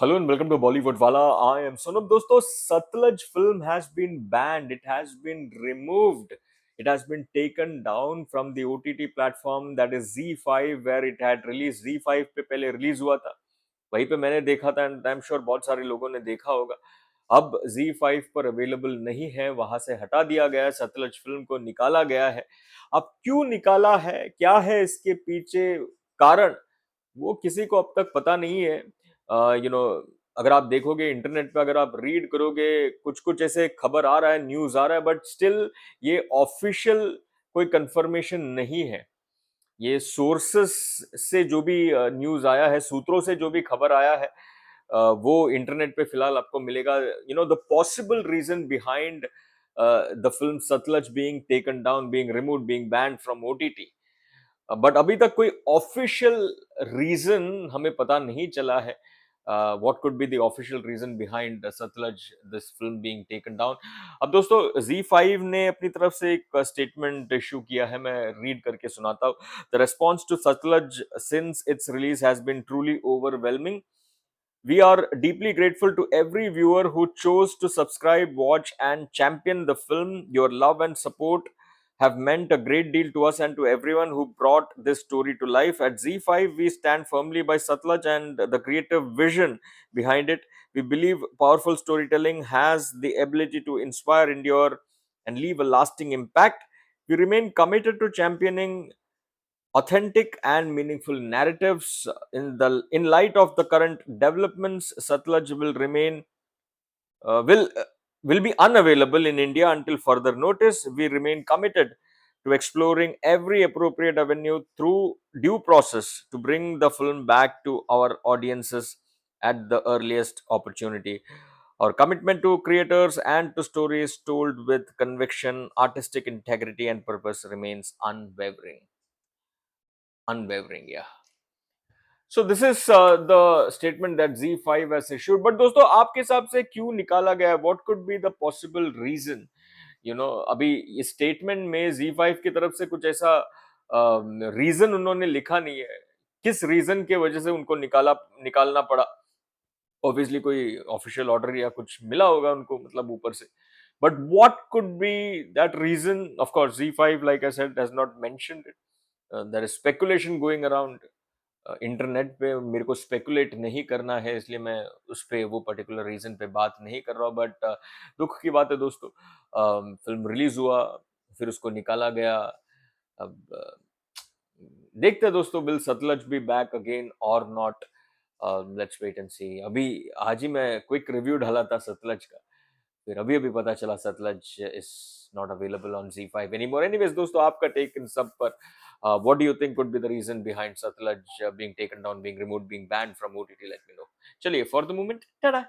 Hello and welcome to Bollywood Wala. I am Sonam. दोस्तों Sutlej film has been banned. It has been removed. It has been taken down from the OTT platform that is Z5 where it had released. Z5 पे पहले release हुआ था, वहीं पे मैंने देखा था एंड आई एम श्योर बहुत सारे लोगों ने देखा होगा. अब Z5 पर अवेलेबल नहीं है, वहां से हटा दिया गया है, सतलज फिल्म को निकाला गया है. अब क्यों निकाला है, क्या है इसके पीछे कारण, वो किसी को अब तक पता नहीं है. यू नो अगर आप देखोगे इंटरनेट पे, अगर आप रीड करोगे, कुछ कुछ ऐसे खबर आ रहा है, न्यूज आ रहा है, बट स्टिल ये ऑफिशियल कोई कंफर्मेशन नहीं है. ये सोर्सेस से जो भी न्यूज आया है, सूत्रों से जो भी खबर आया है, वो इंटरनेट पे फिलहाल आपको मिलेगा. The possible reason behind the film Satluj being taken down, being removed, being banned from OTT. But अभी तक कोई ऑफिशियल रीजन हमें पता नहीं चला है. What could be the official reason behind Satluj this film being taken down. अब दोस्तों Z5 ने अपनी तरफ से एक स्टेटमेंट इशू किया है, मैं रीड करके सुनाता हूँ. The response to Satluj since its release has been truly overwhelming. We are deeply grateful to every viewer who chose to subscribe, watch, and champion the film. Your love and support have meant a great deal to us and to everyone who brought this story to life. At Z5, we stand firmly by Satlaj and the creative vision behind it. We believe powerful storytelling has the ability to inspire, endure, and leave a lasting impact. We remain committed to championing authentic and meaningful narratives. In light of the current developments, Satlaj will be unavailable in India until further notice. We remain committed to exploring every appropriate avenue through due process to bring the film back to our audiences at the earliest opportunity. Our commitment to creators and to stories told with conviction, artistic integrity, and purpose remains unwavering. Unwavering, yeah. So this is the statement that Z5 has issued. But दोस्तों आपके हिसाब से क्यों निकाला गया? What could be the possible reason? अभी इस statement में Z5 की तरफ से कुछ ऐसा रीजन उन्होंने लिखा नहीं है. किस रीजन के वजह से उनको निकालना पड़ा? ऑब्वियसली कोई ऑफिशियल ऑर्डर या कुछ मिला होगा उनको, मतलब ऊपर से. But what could be that reason? Of course Z5, like I said, has not mentioned it. There is speculation going around. Internet पे मेरे को स्पेकुलेट नहीं करना है, इसलिए मैं उस पे वो पर्टिकुलर रीजन पे बात नहीं कर रहा हूँ. बट दुख की बात है दोस्तों, फिल्म रिलीज हुआ, फिर उसको निकाला गया. अब देखते हैं दोस्तों, will Sutlej be back again और नॉट? लेट्स वेट एंड सी. अभी आज ही मैं क्विक रिव्यू डाला था सतलज का, फिर अभी अभी पता चला Sutlej is not available on Z5 anymore. Anyways दोस्तों, आपका टेक इन सब पर. What do you think could be the reason behind Satlaj being taken down, being removed, being banned from OTT? Let me know. चलिए, for the moment, ta-da!